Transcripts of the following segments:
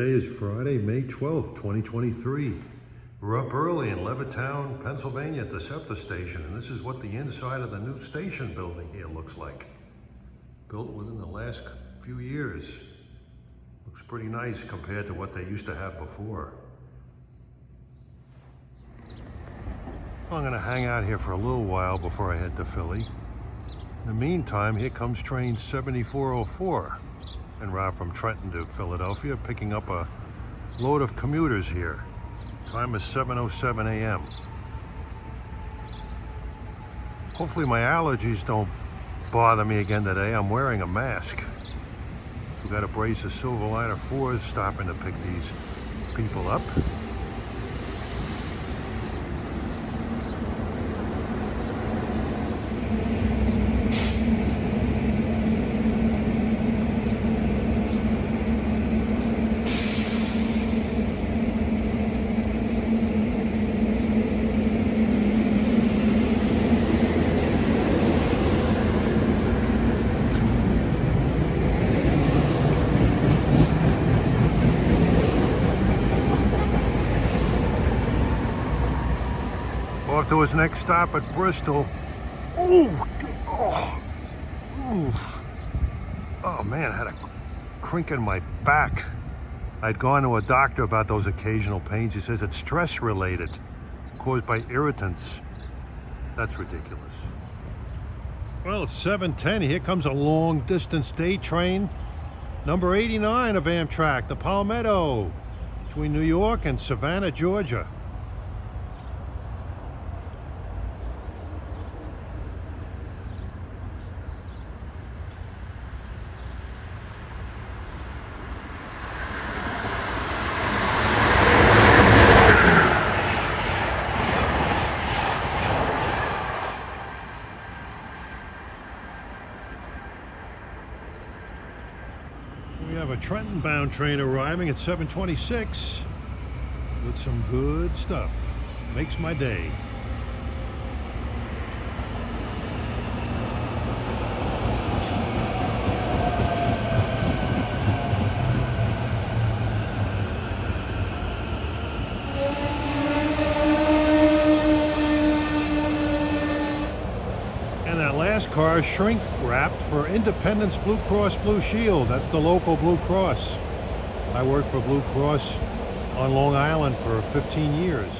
Today is Friday, May 12th, 2023. We're up early in Levittown, Pennsylvania at the Septa station, and this is what the inside of the new station building here looks like. Built within the last few years. Looks pretty nice compared to what they used to have before. I'm gonna hang out here for a little while before I head to Philly. In the meantime, here comes train 7404, en route from Trenton to Philadelphia, picking up a load of commuters here. Time is 7:07 a.m. Hopefully my allergies don't bother me again today. I'm wearing a mask. So we've got a brace of Silverliner 4s stopping to pick these people up. Off to his next stop at Bristol. Oh man, I had a crink in my back. I'd gone to a doctor about those occasional pains. He says it's stress related, caused by irritants. That's ridiculous. Well, it's 7:10. Here comes a long distance day train. Number 89 of Amtrak, the Palmetto, between New York and Savannah, Georgia. We have a Trenton-bound train arriving at 7:26 with some good stuff. Makes my day. Last car shrink wrapped for Independence Blue Cross Blue Shield. That's the local Blue Cross. I worked for Blue Cross on Long Island for 15 years.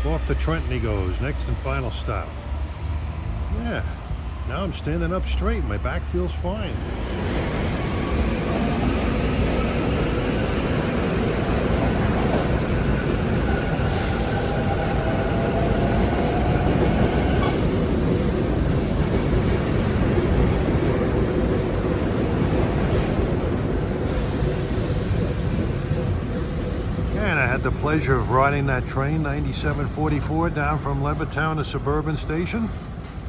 Off to Trenton he goes, next and final stop. Yeah. Now I'm standing up straight. My back feels fine. And I had the pleasure of riding that train, 9744, down from Levittown to Suburban Station.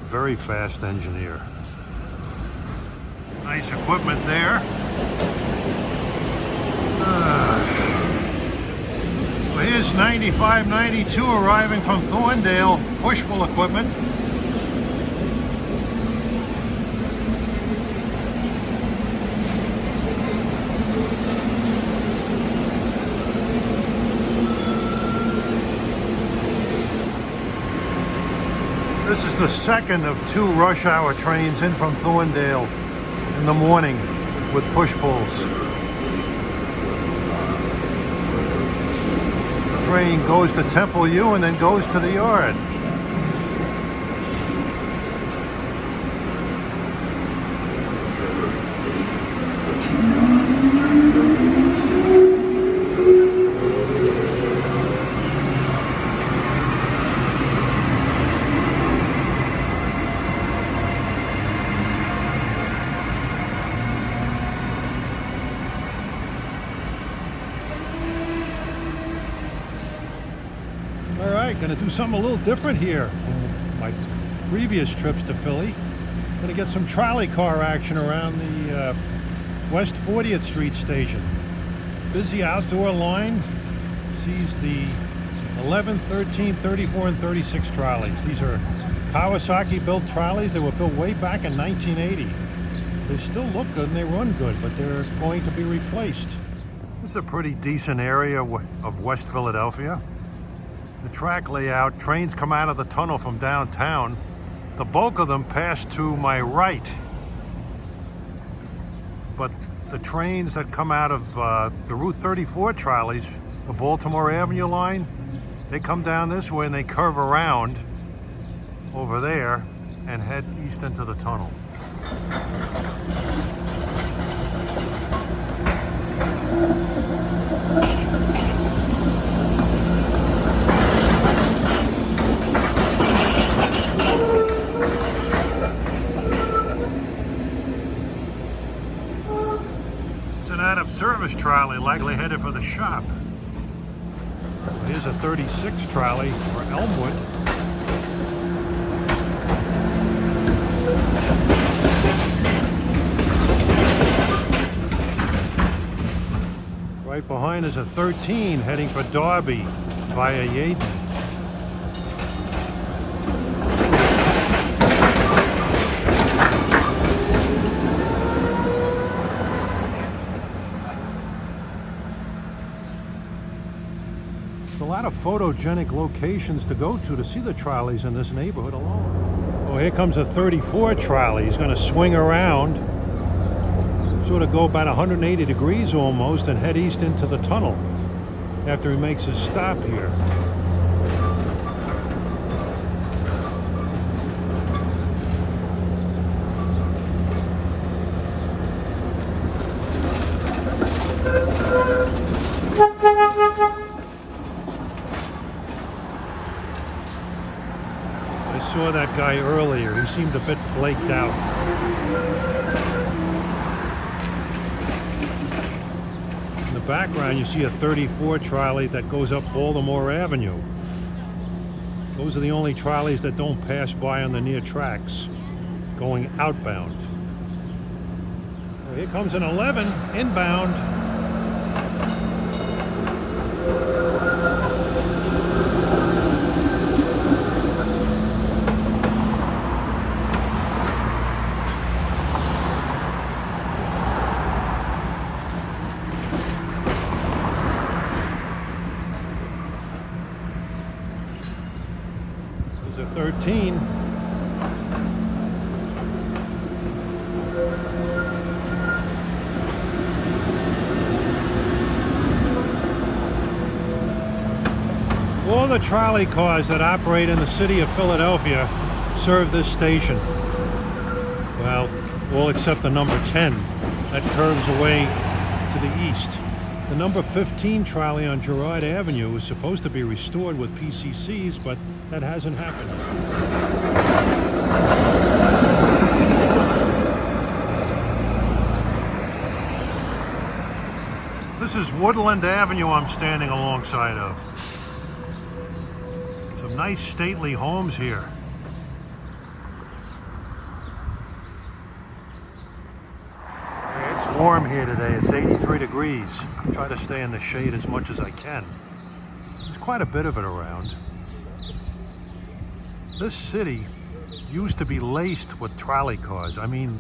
Very fast engineer. Nice equipment there. Well, here's 9592 arriving from Thorndale, push-pull equipment. This is the second of two rush hour trains in from Thorndale in the morning with push-pulls. The train goes to Temple U and then goes to the yard. Gonna do something a little different here from my previous trips to Philly. Gonna get some trolley car action around the West 40th Street station. busy outdoor line sees the 11, 13, 34, and 36 trolleys. These are Kawasaki-built trolleys. They were built way back in 1980. They still look good and they run good, but they're going to be replaced. This is a pretty decent area of West Philadelphia. The track layout, trains come out of the tunnel from downtown. The bulk of them pass to my right. But the trains that come out of the Route 34 trolleys, the Baltimore Avenue line, they come down this way and they curve around over there and head east into the tunnel. It's an out-of-service trolley, likely headed for the shop. Here's a 36 trolley for Elmwood. Right behind is a 13 heading for Derby via Yeadon. There's a lot of photogenic locations to go to see the trolleys in this neighborhood alone. Oh, here comes a 34 trolley. He's going to swing around, sort of go about 180 degrees almost, and head east into the tunnel after he makes his stop here. I saw that guy earlier. He seemed a bit flaked out. In the background, you see a 34 trolley that goes up Baltimore Avenue. Those are the only trolleys that don't pass by on the near tracks, going outbound. Well, here comes an 11 inbound. There's a 13. All the trolley cars that operate in the city of Philadelphia serve this station. Well, all except the number 10 that curves away to the east. The number 15 trolley on Girard Avenue is supposed to be restored with PCCs, but that hasn't happened. This is Woodland Avenue I'm standing alongside of. Some nice stately homes here. It's warm here today. It's 83 degrees. I try to stay in the shade as much as I can. There's quite a bit of it around. This city used to be laced with trolley cars. I mean,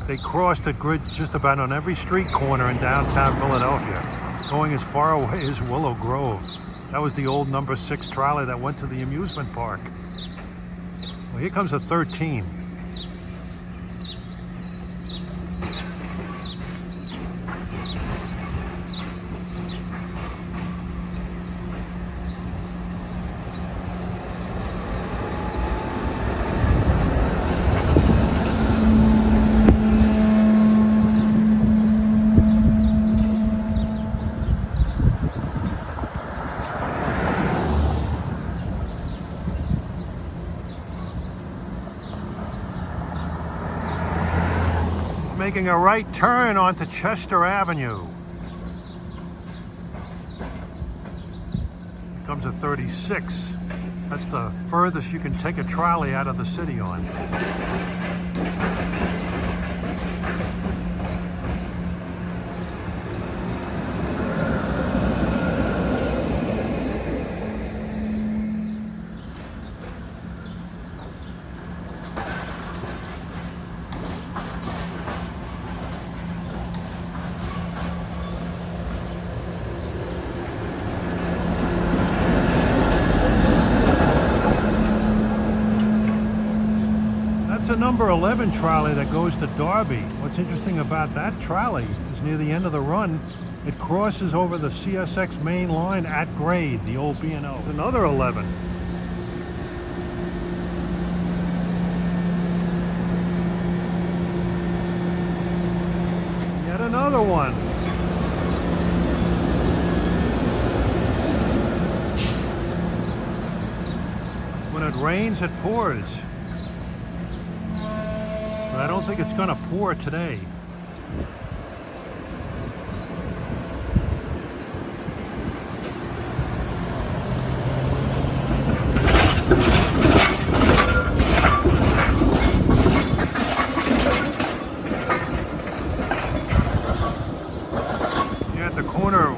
they crossed the grid just about on every street corner in downtown Philadelphia, going as far away as Willow Grove. That was the old number 6 trolley that went to the amusement park. Well, here comes a 13. Making a right turn onto Chester Avenue. Here comes a 36. That's the furthest you can take a trolley out of the city on. number 11 trolley that goes to Derby. What's interesting about that trolley is near the end of the run, it crosses over the CSX main line at grade, the old B&O. Another 11. Yet another one. When it rains, it pours. But I don't think it's going to pour today.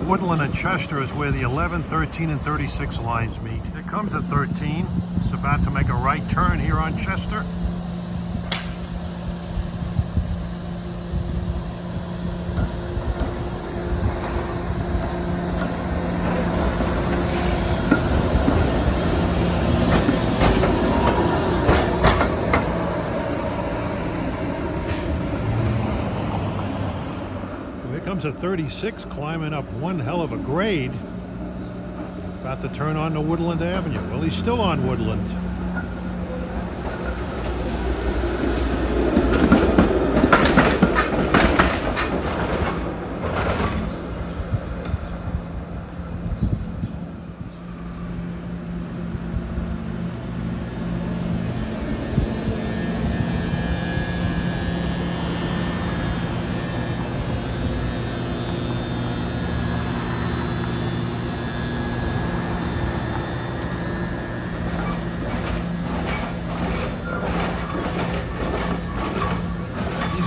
Woodland and Chester is where the 11, 13, and 36 lines meet. It comes at 13. It's about to make a right turn here on Chester. Comes at 36, climbing up one hell of a grade. About to turn on to Woodland Avenue. Well, he's still on Woodland.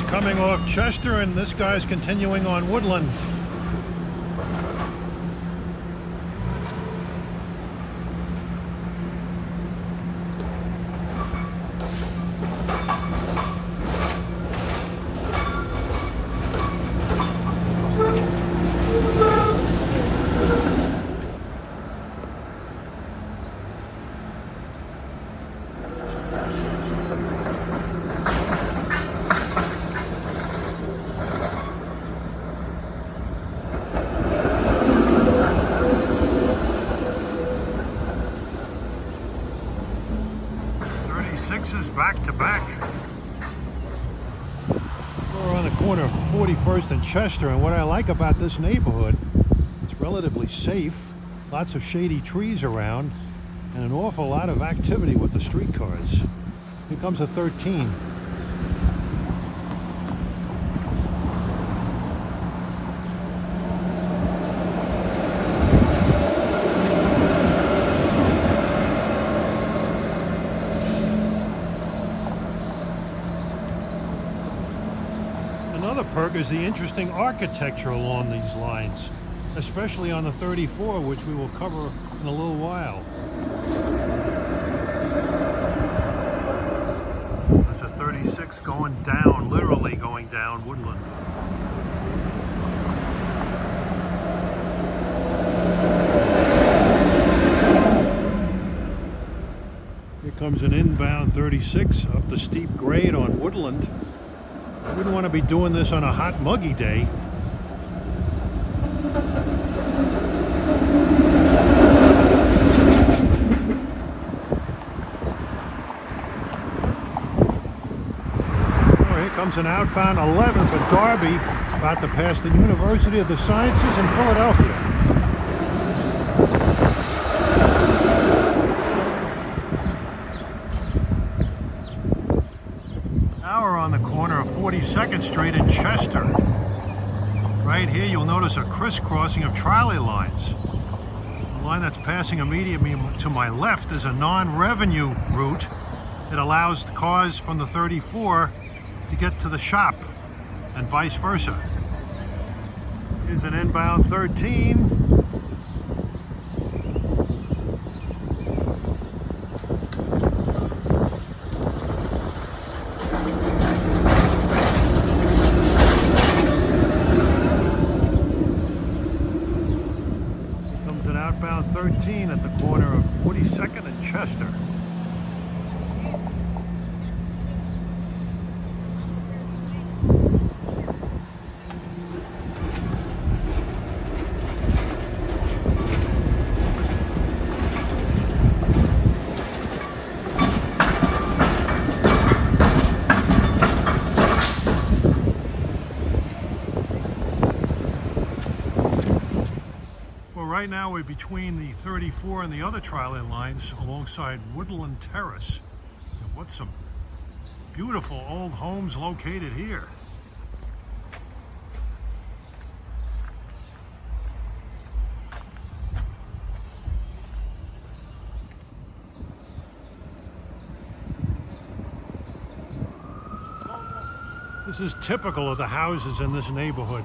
Coming off Chester, and this guy's continuing on Woodland. Sixes back to back. We're on the corner of 41st and Chester, and what I like about this neighborhood, it's relatively safe, lots of shady trees around, and an awful lot of activity with the streetcars. Here comes a 13. Another perk is the interesting architecture along these lines, especially on the 34, which we will cover in a little while. That's a 36 going down, literally going down Woodland. Here comes an inbound 36 up the steep grade on Woodland. I wouldn't want to be doing this on a hot, muggy day. Oh, here comes an outbound 11 for Derby, about to pass the University of the Sciences in Philadelphia. On the corner of 42nd Street in Chester. Right here you'll notice a crisscrossing of trolley lines. The line that's passing immediately to my left is a non-revenue route. It allows cars from the 34 to get to the shop and vice versa. Here's an inbound 13. Outbound 13 at the corner of 42nd and Chester. right now we're between the 34 and the other trolley lines alongside Woodland Terrace. And what some beautiful old homes located here. This is typical of the houses in this neighborhood.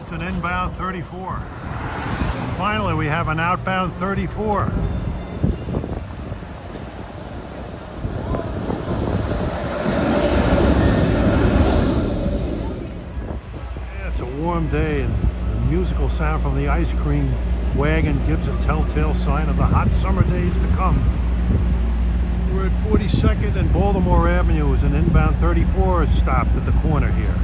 It's an inbound 34. And finally, we have an outbound 34. Yeah, it's a warm day, and musical sound from the ice cream wagon gives a telltale sign of the hot summer days to come. We're at 42nd and Baltimore Avenues, an inbound 34 is stopped at the corner here.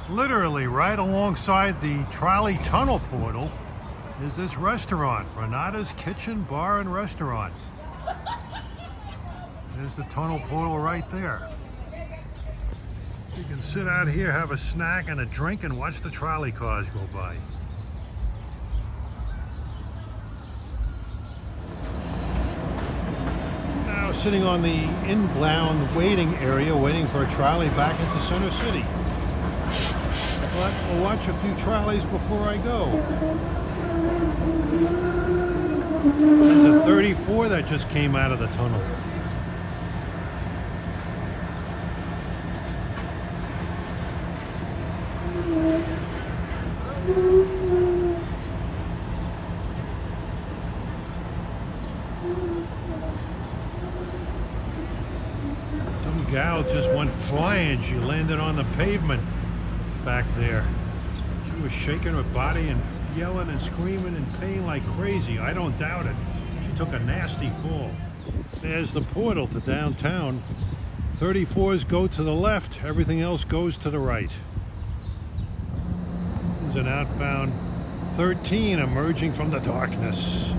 Literally right alongside the trolley tunnel portal is this restaurant, Renata's Kitchen Bar and Restaurant. There's the tunnel portal right there. You can sit out here, have a snack and a drink, and watch the trolley cars go by. Now sitting on the inbound waiting area, waiting for a trolley back into Center City. But we'll watch a few trolleys before I go. There's a 34 that just came out of the tunnel. Some gal just went flying. She landed on the pavement back there. She was shaking her body and yelling and screaming in pain like crazy. I don't doubt it. She took a nasty fall. There's the portal to downtown. 34s go to the left, everything else goes to the right. There's an outbound 13 emerging from the darkness.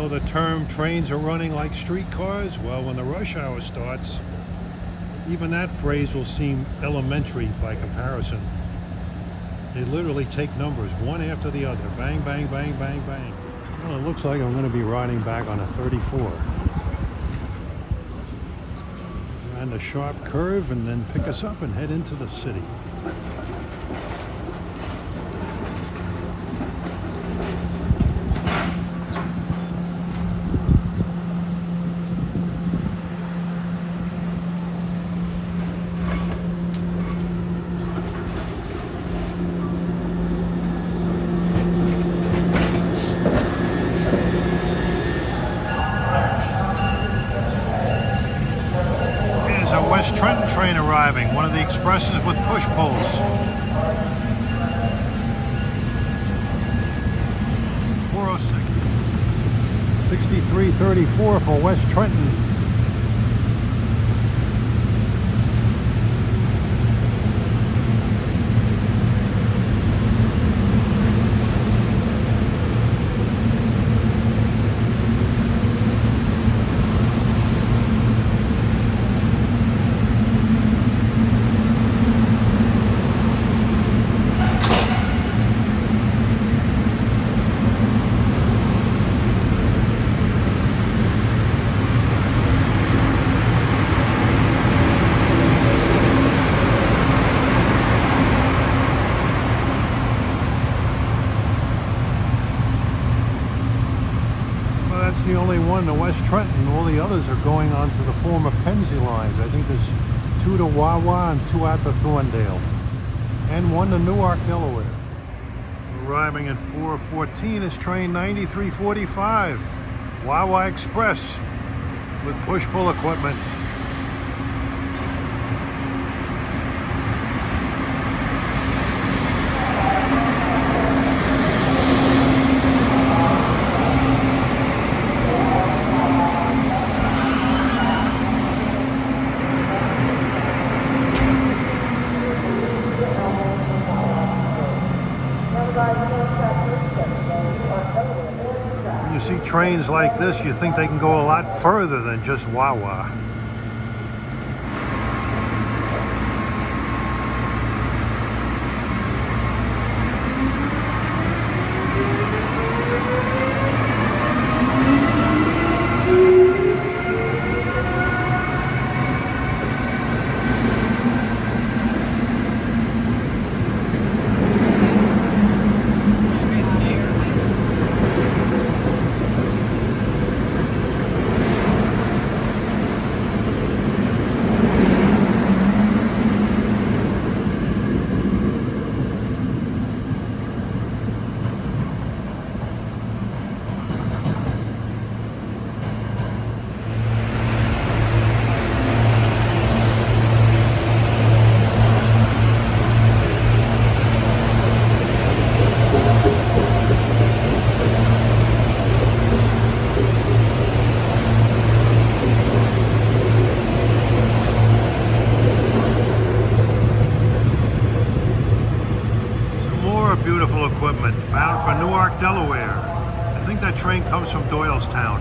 The term trains are running like streetcars. Well, when the rush hour starts, even that phrase will seem elementary by comparison. They literally take numbers one after the other. Bang, bang, bang, bang, bang. Well, it looks like I'm going to be riding back on a 34. Around a sharp curve and then pick us up and head into the city. West Trenton train arriving, one of the expresses with push poles. .406. 6334 for West Trenton. that's the only one in West Trenton. All the others are going on to the former Pennsy lines. I think there's 2 to Wawa and 2 out to Thorndale. And 1 to Newark, Delaware. Arriving at 4:14 is train 9345, Wawa Express with push-pull equipment. When you see trains like this, you think they can go a lot further than just Wawa. Beautiful equipment bound for Newark, Delaware. I think that train comes from Doylestown.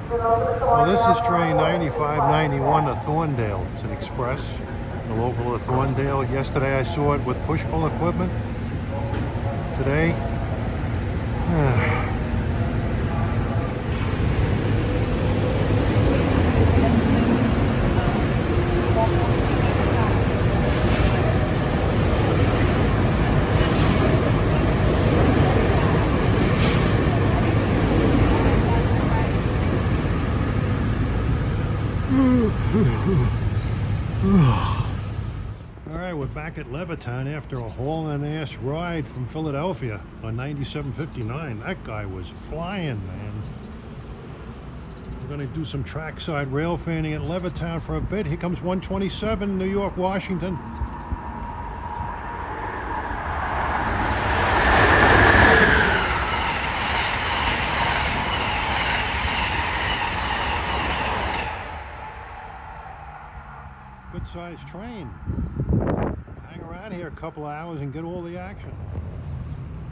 Well, this is train 9591 to Thorndale. It's an express, the local of Thorndale. Yesterday I saw it with push-pull equipment. Today, all right, we're back at Levittown after a hauling-ass ride from Philadelphia on 9759. That guy was flying, man. We're going to do some trackside rail fanning at Levittown for a bit. Here comes 127, New York, Washington. Good-sized train. Hang around here a couple of hours and get all the action.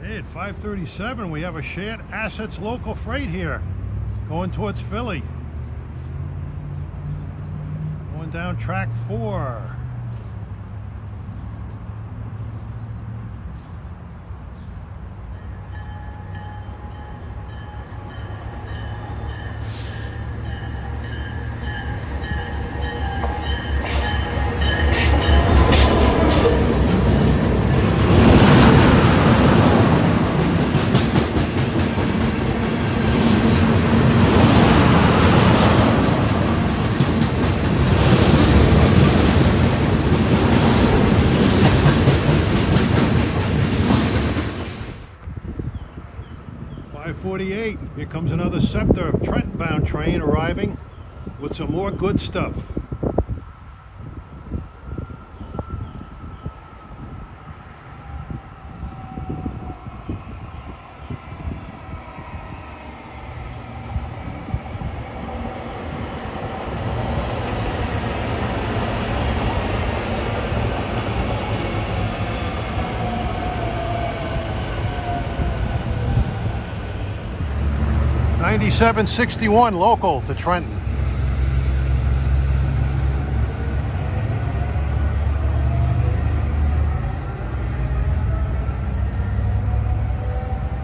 Hey, at 5:37 we have a shared assets local freight here going towards Philly. Going down track 4. Here comes another Septa Trenton-bound train arriving with some more good stuff. $97.61 local to Trenton.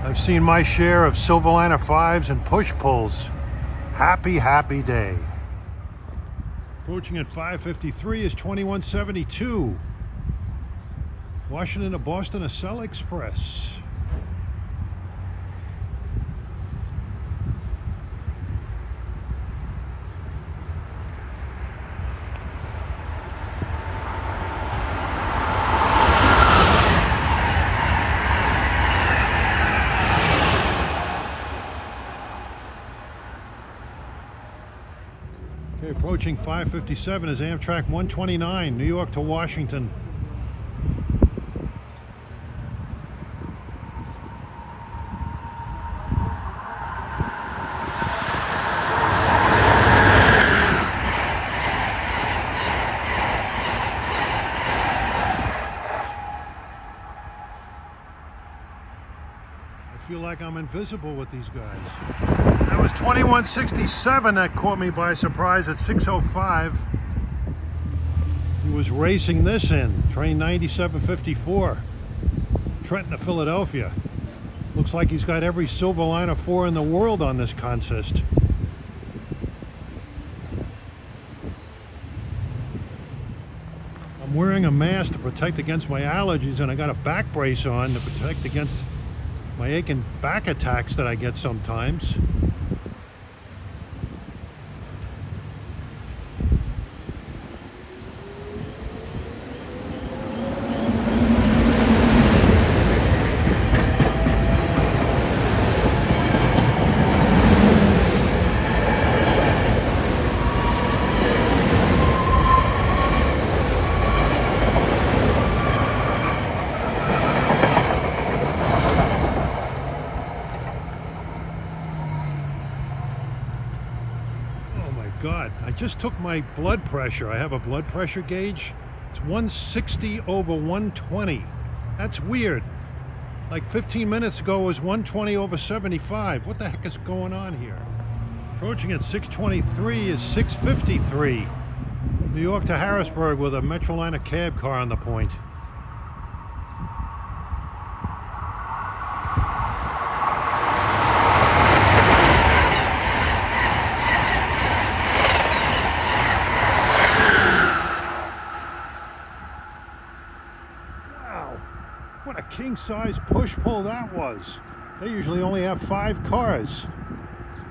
I've seen my share of Silverliner 5s and push-pulls. Happy, happy day. Approaching at 5:53 is 2172. Washington to Boston, Acela Express. approaching 5:57 is Amtrak 129, New York to Washington. I feel like I'm invisible with these guys. That was 2167 that caught me by surprise at 6:05. He was racing this in, train 9754, Trenton to Philadelphia. Looks like he's got every Silverliner 4 in the world on this consist. I'm wearing a mask to protect against my allergies, and I got a back brace on to protect against my aching back attacks that I get sometimes. God, I just took my blood pressure. I have a blood pressure gauge. It's 160/120. That's weird. Like 15 minutes ago it was 120/75. What the heck is going on here? Approaching at 6:23 is 6:53. New York to Harrisburg with a Metroliner cab car on the point. What a king-size push-pull that was. They usually only have 5 cars.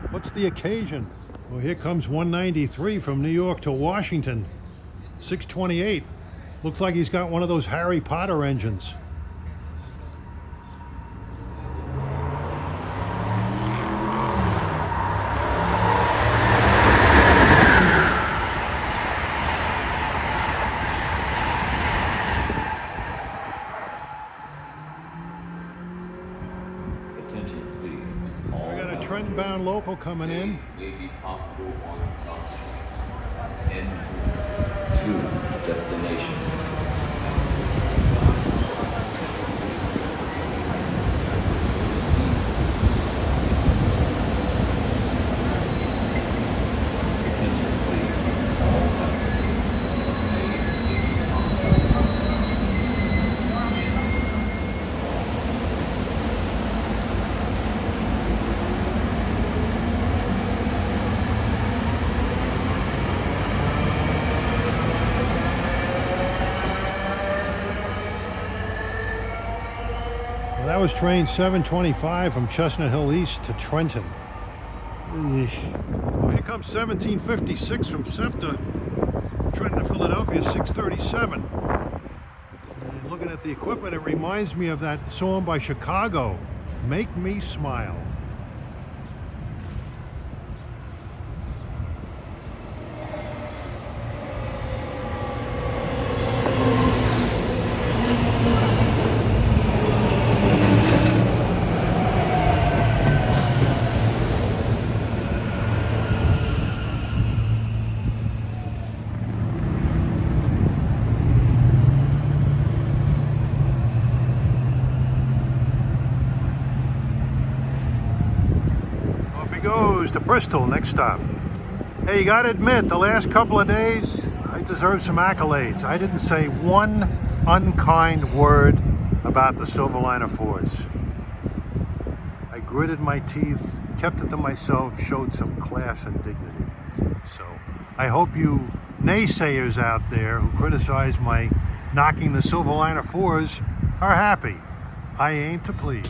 What's the occasion? Well, here comes 193 from New York to Washington. 6:28. Looks like he's got one of those Harry Potter engines. Trenton-bound local coming in. May be possible on South en route to destinations. That was train 725 from Chestnut Hill East to Trenton. Well, here comes 1756 from Septa, Trenton to Philadelphia, 6:37. And looking at the equipment, it reminds me of that song by Chicago, "Make Me Smile." Goes to Bristol, next stop. Hey, you gotta admit, the last couple of days, I deserve some accolades. I didn't say one unkind word about the Silverliner 4s. I gritted my teeth, kept it to myself, showed some class and dignity. So, I hope you naysayers out there who criticize my knocking the Silverliner 4s are happy. I aim to please.